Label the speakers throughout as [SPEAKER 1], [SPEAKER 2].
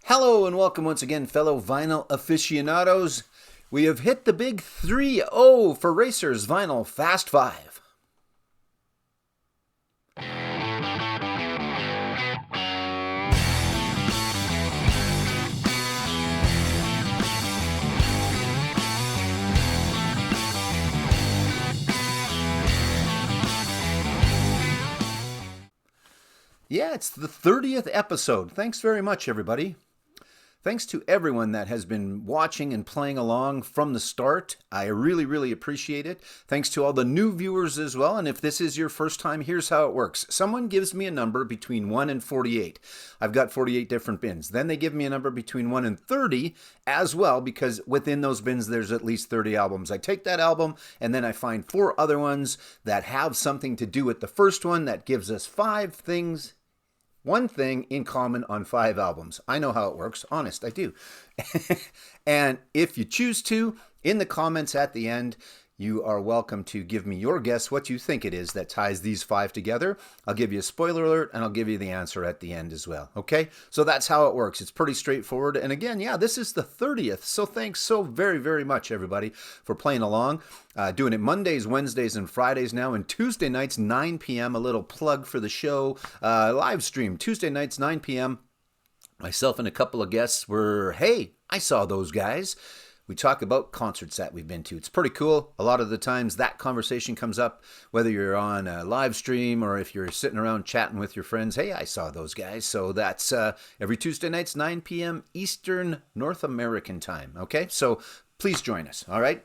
[SPEAKER 1] Hello and welcome once again, fellow vinyl aficionados. We have hit the big 3-0 for Racers Vinyl Fast 5. Yeah, it's the 30th episode. Thanks very much, everybody. Thanks to everyone that has been watching and playing along from the start. I really appreciate it. Thanks to all the new viewers as well. And if this is your first time, here's how it works. Someone gives me a number between 1 and 48. I've got 48 different bins. Then they give me a number between 1 and 30 as well, because within those bins, there's at least 30 albums. I take that album and then I find 4 other ones that have something to do with the first one. That gives us 5 things. One thing in common on 5 albums. I know how it works. Honest, I do. And if you choose to, in the comments at the end, you are welcome to give me your guess what you think it is that ties these 5 together. I'll give you a spoiler alert and I'll give you the answer at the end as well. Okay? So that's how it works. It's pretty straightforward. And again, yeah, this is the 30th. So thanks so very much, everybody, for playing along. Doing it Mondays, Wednesdays, and Fridays now, and Tuesday nights, 9 p.m. A little plug for the show. Live stream, Tuesday nights, 9 p.m. Myself and a couple of guests were, hey, I saw those guys. We talk about concerts that we've been to. It's pretty cool. A lot of the times that conversation comes up, whether you're on a live stream or if you're sitting around chatting with your friends. Hey, I saw those guys. So that's every Tuesday nights, 9 p.m. Eastern North American time. Okay, so please join us. All right.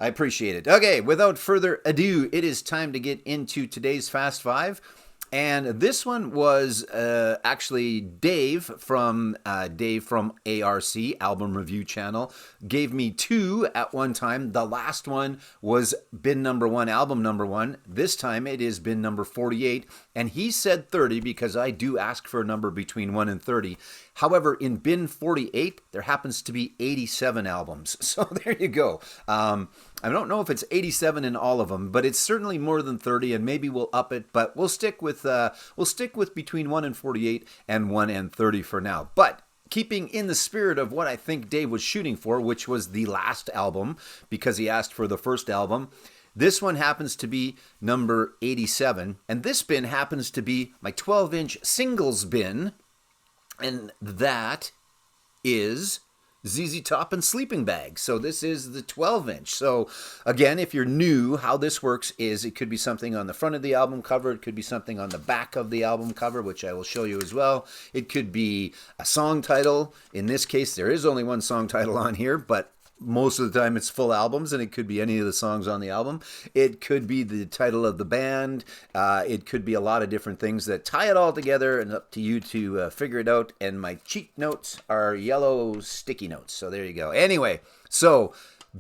[SPEAKER 1] I appreciate it. Okay, without further ado, it is time to get into today's Fast Five. And this one was actually Dave from ARC, Album Review Channel, gave me 2 at one time. The last one was bin number 1, album number 1. This time it is bin number 48. And he said 30 because I do ask for a number between 1 and 30. However, in bin 48, there happens to be 87 albums. So there you go. I don't know if it's 87 in all of them, but it's certainly more than 30, and maybe we'll up it. But we'll stick with between 1 and 48 and 1 and 30 for now. But keeping in the spirit of what I think Dave was shooting for, which was the last album, because he asked for the first album, this one happens to be number 87, and this bin happens to be my 12-inch singles bin, and that is ZZ Top and Sleeping Bag. So this is the 12-inch. So again, if you're new, how this works is it could be something on the front of the album cover. It could be something on the back of the album cover, which I will show you as well. It could be a song title. In this case, there is only one song title on here, but most of the time it's full albums, and it could be any of the songs on the album. It could be the title of the band. It could be a lot of different things that tie it all together, and up to you to figure it out. And my cheat notes are yellow sticky notes. So there you go. Anyway, so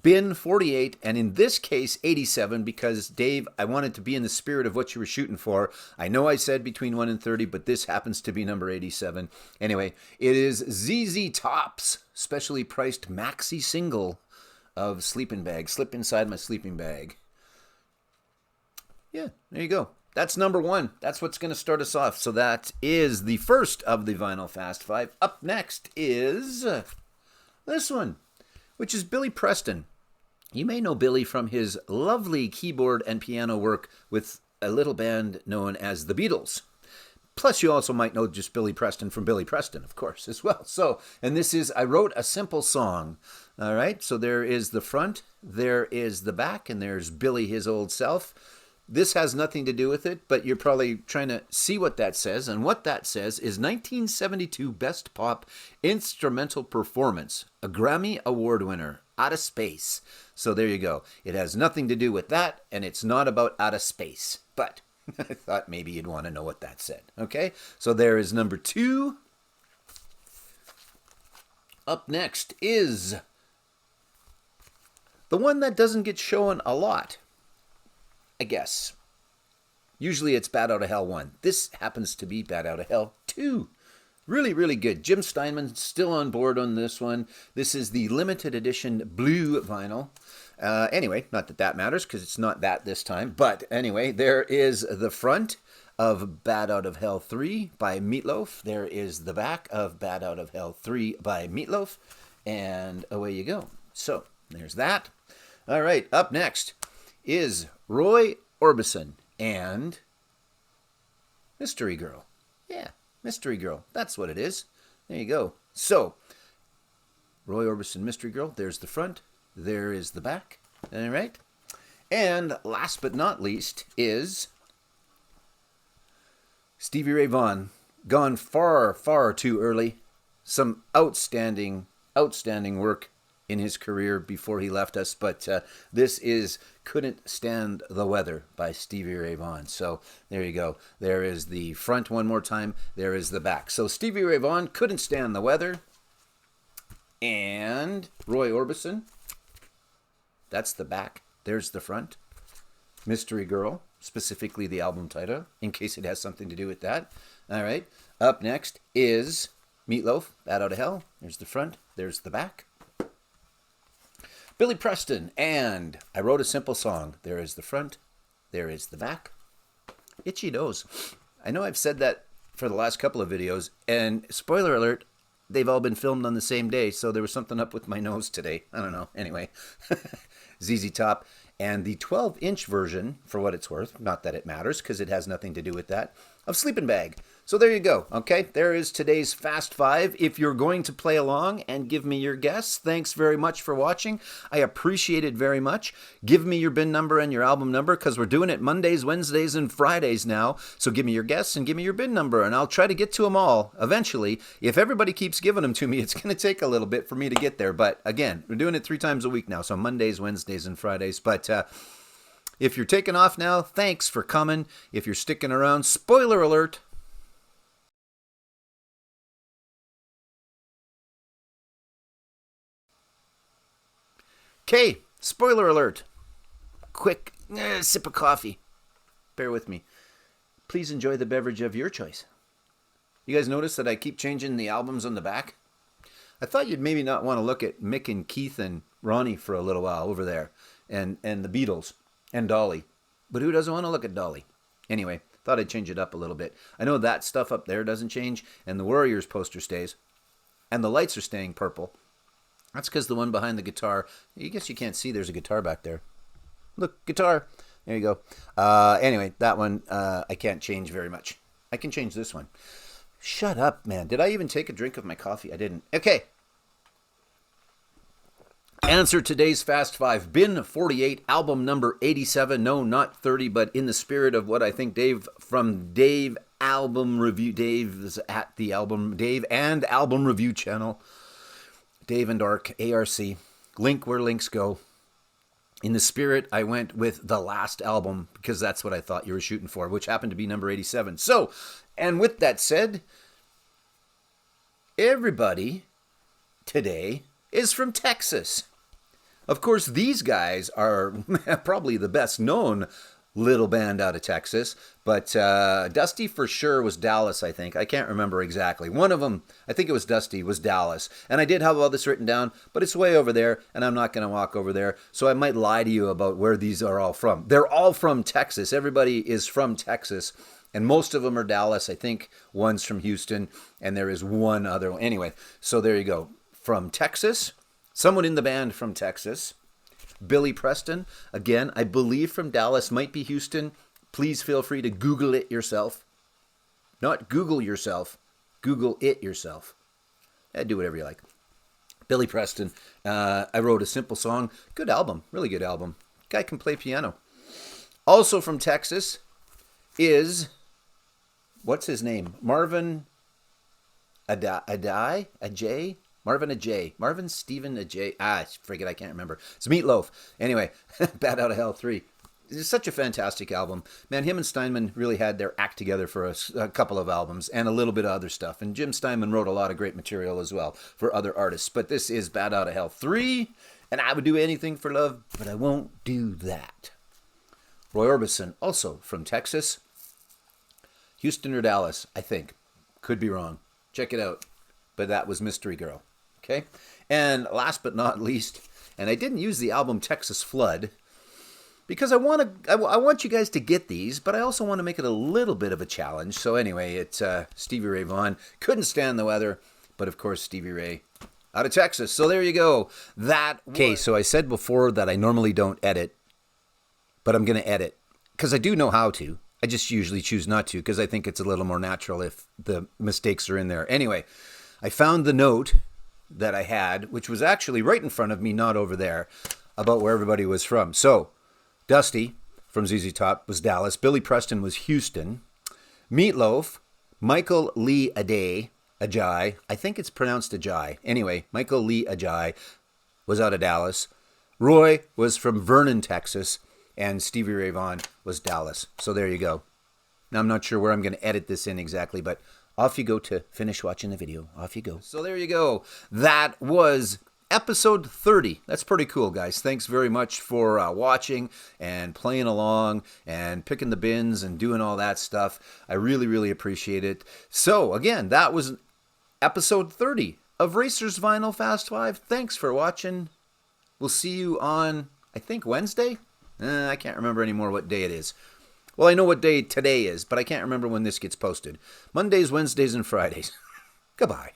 [SPEAKER 1] bin 48, and in this case 87, because Dave, I wanted to be in the spirit of what you were shooting for. I know I said between 1 and 30, but this happens to be number 87. Anyway, it is ZZ Top's specially priced maxi single of Sleeping Bag. Slip inside my sleeping bag. Yeah, there you go. That's number 1. That's what's going to start us off. So that is the first of the Vinyl Fast 5. Up next is this one, which is Billy Preston. You may know Billy from his lovely keyboard and piano work with a little band known as the Beatles. Plus, you also might know just Billy Preston from Billy Preston, of course, as well. So, and this is I Wrote a Simple Song. All right, so there is the front, there is the back, and there's Billy, his old self. This has nothing to do with it, but you're probably trying to see what that says. And what that says is 1972 Best Pop Instrumental Performance, a Grammy Award winner, Outta Space. So there you go. It has nothing to do with that, and it's not about Outta Space. But I thought maybe you'd want to know what that said. Okay, so there is number 2. Up next is the one that doesn't get shown a lot, I guess. Usually it's Bat Out of Hell 1. This happens to be Bat Out of Hell 2. Really good. Jim Steinman's still on board on this one. This is the limited edition blue vinyl. Anyway, not that that matters because it's not that this time. But anyway, there is the front of Bad Out of Hell 3 by Meatloaf. There is the back of Bad Out of Hell 3 by Meatloaf. And away you go. So, there's that. All right, up next is Roy Orbison and Mystery Girl. Yeah, Mystery Girl. That's what it is. There you go. So, Roy Orbison, Mystery Girl. There's the front. There is the back. All right. And last but not least is Stevie Ray Vaughan. Gone far, far too early. Some outstanding work in his career before he left us. But this is Couldn't Stand the Weather by Stevie Ray Vaughan. So there you go. There is the front one more time. There is the back. So Stevie Ray Vaughan, Couldn't Stand the Weather. And Roy Orbison. That's the back. There's the front. Mystery Girl, specifically the album title, in case it has something to do with that. All right. Up next is Meatloaf, Bad Out of Hell. There's the front. There's the back. Billy Preston and I Wrote a Simple Song. There is the front. There is the back. Itchy nose. I know I've said that for the last couple of videos, and spoiler alert, they've all been filmed on the same day, so there was something up with my nose today. I don't know. Anyway, ZZ Top. And the 12-inch version, for what it's worth, not that it matters because it has nothing to do with that, of Sleeping Bag. So there you go, okay? There is today's Fast Five. If you're going to play along and give me your guess, thanks very much for watching. I appreciate it very much. Give me your bin number and your album number because we're doing it Mondays, Wednesdays, and Fridays now. So give me your guess and give me your bin number, and I'll try to get to them all eventually. If everybody keeps giving them to me, it's going to take a little bit for me to get there. But again, we're doing it 3 times a week now, so Mondays, Wednesdays, and Fridays. But if you're taking off now, thanks for coming. If you're sticking around, spoiler alert. Okay, spoiler alert. Quick sip of coffee. Bear with me. Please enjoy the beverage of your choice. You guys notice that I keep changing the albums on the back? I thought you'd maybe not want to look at Mick and Keith and Ronnie for a little while over there, and the Beatles and Dolly. But who doesn't want to look at Dolly? Anyway, thought I'd change it up a little bit. I know that stuff up there doesn't change, and the Warriors poster stays, and the lights are staying purple. That's because the one behind the guitar, I guess you can't see there's a guitar back there. Look, guitar. There you go. Anyway, that one I can't change very much. I can change this one. Shut up, man. Did I even take a drink of my coffee? I didn't. Okay. Answer today's Fast Five. Bin 48, album number 87. No, not 30, but in the spirit of what I think Dave from Dave Album Review. Dave is at the album. Dave and Album Review channel. Dave and ARC. Link where links go. In the spirit, I went with the last album because that's what I thought you were shooting for, which happened to be number 87. So, and with that said, everybody today is from Texas. Of course, these guys are probably the best known little band out of Texas, but Dusty for sure was Dallas, I think. I can't remember exactly. One of them, I think it was Dusty, was Dallas. And I did have all this written down, but it's way over there, and I'm not going to walk over there, so I might lie to you about where these are all from. They're all from Texas. Everybody is from Texas, and most of them are Dallas. I think one's from Houston, and there is one other one. Anyway, so there you go. From Texas, someone in the band from Texas. Billy Preston, again, I believe from Dallas, might be Houston. Please feel free to Google it yourself. Not Google yourself, Google it yourself. Do whatever you like. Billy Preston, I Wrote a Simple Song. Good album, really good album. Guy can play piano. Also from Texas is, what's his name? Marvin Ajay? Marvin Stephen Ajay. Forget, I can't remember. It's Meatloaf. Anyway, Bad Out of Hell 3. It's such a fantastic album. Man, him and Steinman really had their act together for a couple of albums and a little bit of other stuff. And Jim Steinman wrote a lot of great material as well for other artists. But this is Bad Out of Hell 3. And I would do anything for love, but I won't do that. Roy Orbison, also from Texas. Houston or Dallas, I think. Could be wrong. Check it out. But that was Mystery Girl. Okay, and last but not least, and I didn't use the album Texas Flood, because I want you guys to get these, but I also want to make it a little bit of a challenge. So anyway, it's Stevie Ray Vaughan. Couldn't stand the weather, but of course Stevie Ray out of Texas. So there you go. Okay, so I said before that I normally don't edit, but I'm going to edit because I do know how to. I just usually choose not to because I think it's a little more natural if the mistakes are in there. Anyway, I found the note that I had, which was actually right in front of me, not over there, about where everybody was from. So Dusty from ZZ Top was Dallas. Billy Preston was Houston. Meatloaf, Michael Lee Ajay, I think it's pronounced Ajay. Anyway, Michael Lee Ajay was out of Dallas. Roy was from Vernon, Texas. And Stevie Ray Vaughan was Dallas. So there you go. Now, I'm not sure where I'm going to edit this in exactly, but off you go to finish watching the video. Off you go. So there you go. That was episode 30. That's pretty cool, guys. Thanks very much for watching and playing along and picking the bins and doing all that stuff. I really, really appreciate it. So, again, that was episode 30 of Racers Vinyl Fast 5. Thanks for watching. We'll see you on, I think, Wednesday? I can't remember anymore what day it is. Well, I know what day today is, but I can't remember when this gets posted. Mondays, Wednesdays, and Fridays. Goodbye.